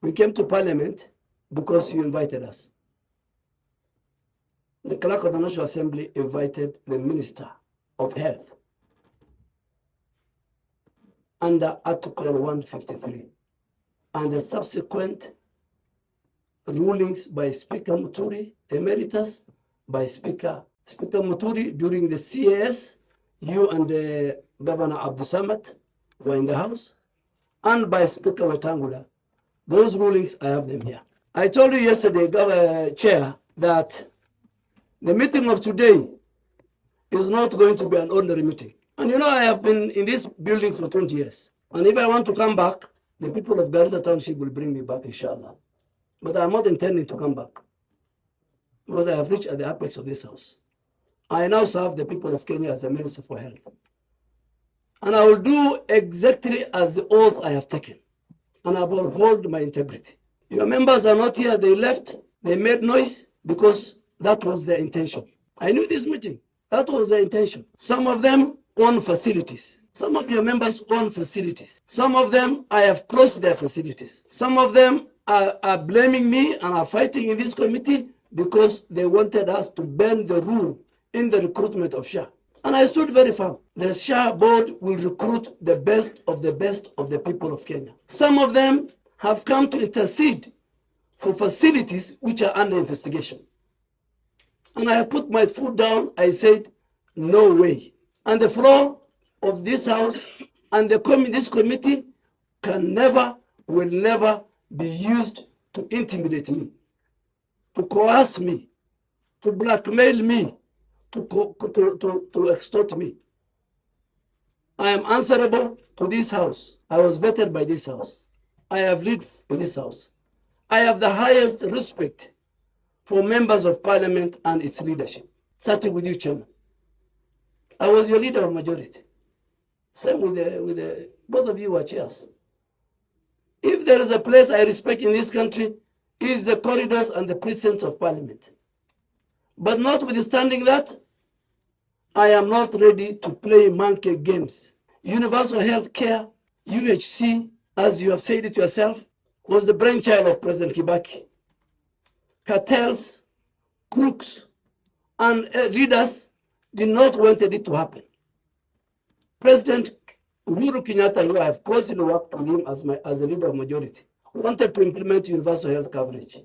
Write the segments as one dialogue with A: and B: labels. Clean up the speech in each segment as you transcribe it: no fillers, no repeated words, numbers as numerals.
A: We came to Parliament because you invited us. The clerk of the National Assembly invited the Minister of Health under Article 153 and the subsequent rulings by Speaker Muturi, Emeritus, by Speaker Muturi during the CAS, you and the Governor Abdul Samad were in the House, and by Speaker Wetangula. Those rulings, I have them here. I told you yesterday, Chair, that the meeting of today is not going to be an ordinary meeting. And you know, I have been in this building for 20 years. And if I want to come back, the people of Garissa Township will bring me back, inshallah. But I'm not intending to come back because I have reached at the apex of this house. I now serve the people of Kenya as the Minister for Health. And I will do exactly as the oath I have taken. And I will hold my integrity. Your members are not here. They left. They made noise because that was their intention. I knew this meeting. That was their intention. Some of them own facilities. Some of your members own facilities. Some of them, I have closed their facilities. Some of them are blaming me and are fighting in this committee because they wanted us to bend the rule in the recruitment of SHA. And I stood very firm. The SHA board will recruit the best of the people of Kenya. Some of them have come to intercede for facilities which are under investigation. And I put my foot down. I said, no way. And the floor of this house and this committee will never be used to intimidate me, to coerce me, to blackmail me, to extort me. I am answerable to this house. I was vetted by this house. I have lived in this house. I have the highest respect for members of Parliament and its leadership. Starting with you, Chairman. I was your leader of majority. Same with both of you are chairs. If there is a place I respect in this country, it is the corridors and the precincts of Parliament. But notwithstanding that, I am not ready to play monkey games. Universal health care, UHC, as you have said it yourself, was the brainchild of President Kibaki. Cartels, crooks, and leaders did not want it to happen. President Uhuru Kenyatta, who I have closely worked with him as a leader of majority, wanted to implement universal health coverage.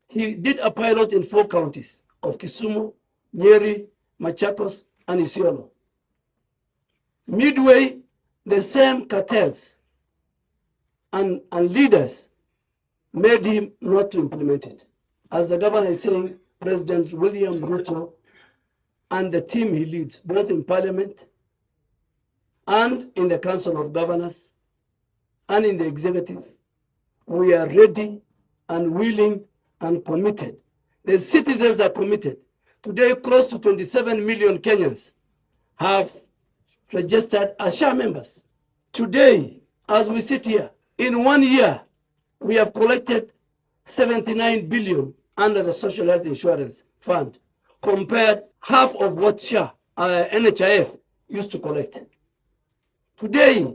A: He did a pilot in 4 counties of Kisumu, Nyeri, Machakos, and Isiolo. Midway, the same cartels and leaders made him not to implement it. As the governor is saying, President William Ruto and the team he leads, both in Parliament and in the Council of Governors and in the executive, we are ready and willing and committed. The citizens are committed. Today, close to 27 million Kenyans have registered as SHA members. Today, as we sit here, in 1 year, we have collected 79 billion under the Social Health Insurance Fund, compared half of what SHA, NHIF, used to collect. Today,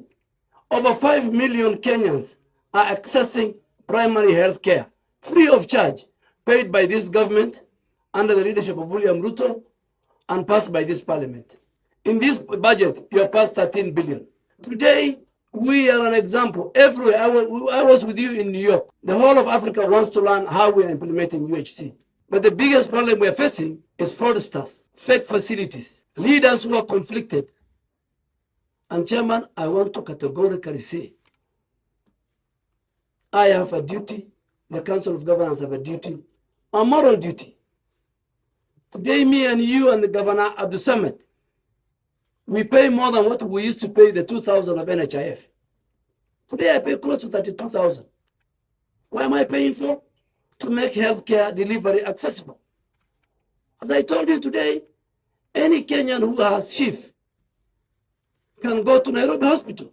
A: over 5 million Kenyans are accessing primary health care, free of charge, paid by this government under the leadership of William Ruto and passed by this parliament. In this budget, you have passed 13 billion. Today, we are an example. Everywhere, I was with you in New York. The whole of Africa wants to learn how we are implementing UHC. But the biggest problem we are facing is fraudsters, fake facilities, leaders who are conflicted. And Chairman, I want to categorically say, I have a duty, the Council of Governors have a duty, a moral duty. Today, me and you and the Governor Abdul Samad, we pay more than what we used to pay the 2,000 of NHIF. Today, I pay close to 32,000. Why am I paying for? To make healthcare delivery accessible. As I told you today, any Kenyan who has SHIF can go to Nairobi Hospital,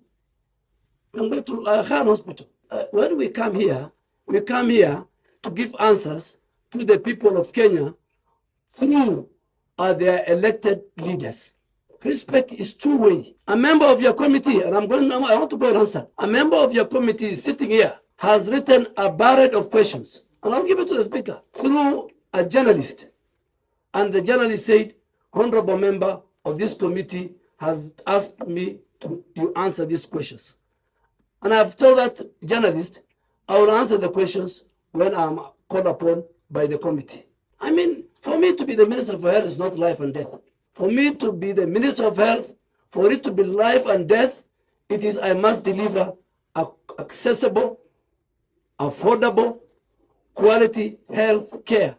A: can go to Khan Hospital. When we come here to give answers to the people of Kenya through their elected leaders. Respect is two-way. A member of your committee, and I want to go and answer. A member of your committee is sitting here, has written a barrage of questions, and I'll give it to the speaker, through a journalist. And the journalist said, honorable member of this committee has asked me to you answer these questions. And I've told that journalist, I will answer the questions when I'm called upon by the committee. I mean, for me to be the Minister of Health is not life and death. For me to be the Minister of Health, for it to be life and death, it is I must deliver accessible, affordable, quality health care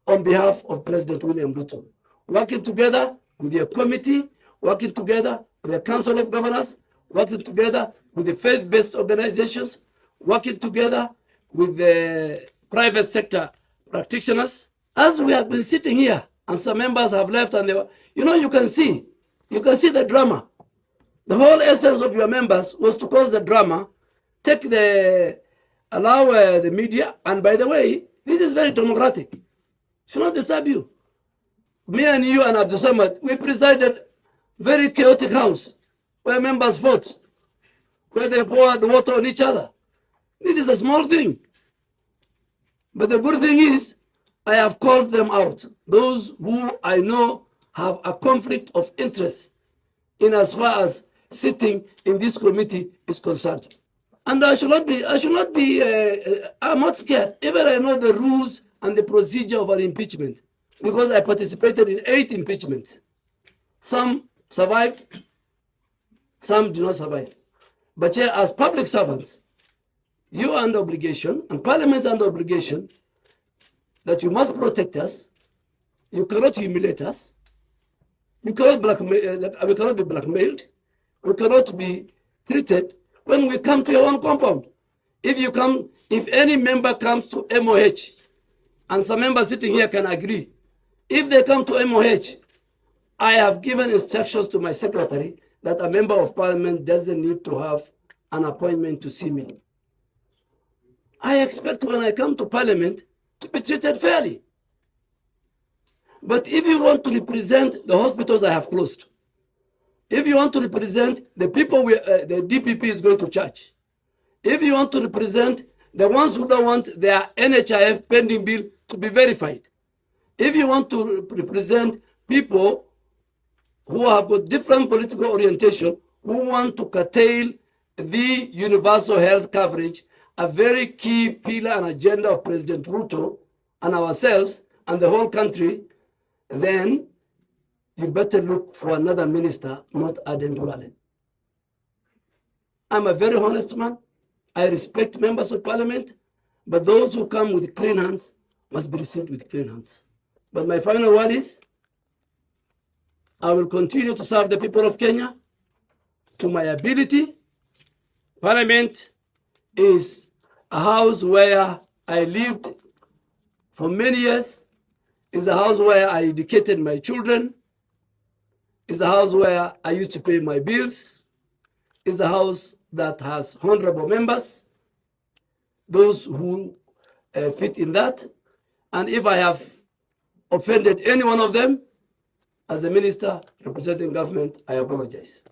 A: on behalf of President William Ruto. Working together with your committee, working together with the Council of Governors, working together with the faith-based organizations, working together with the private sector practitioners. As we have been sitting here, and some members have left, and they were, you can see the drama. The whole essence of your members was to cause the drama, allow the media, and by the way, this is very democratic. Should not disturb you. Me and you and Abdul Samad, we presided very chaotic house where members fought, where they poured water on each other. This is a small thing. But the good thing is, I have called them out. Those who I know have a conflict of interest in as far as sitting in this committee is concerned. And I'm not scared. Even I know the rules and the procedure of an impeachment because I participated in 8 impeachments. Some survived, some did not survive. But as public servants, you are under obligation, and Parliament is under obligation, that you must protect us. You cannot humiliate us. We cannot be blackmailed. We cannot be treated when we come to your own compound. If any member comes to MOH, and some members sitting here can agree, if they come to MOH, I have given instructions to my secretary that a member of Parliament doesn't need to have an appointment to see me. I expect when I come to Parliament to be treated fairly. But if you want to represent the hospitals I have closed, if you want to represent the people the DPP is going to charge, if you want to represent the ones who don't want their NHIF pending bill to be verified, if you want to represent people who have got different political orientation, who want to curtail the universal health coverage, a very key pillar and agenda of President Ruto and ourselves and the whole country, then you better look for another minister, not Aden Duale. I'm a very honest man. I respect members of Parliament, but those who come with clean hands must be received with clean hands. But my final word is, I will continue to serve the people of Kenya to my ability. Parliament is a house where I lived for many years. It's a house where I educated my children. It's a house where I used to pay my bills. It's a house that has honorable members, those who fit in that. And if I have offended any one of them, as a minister representing government, I apologize.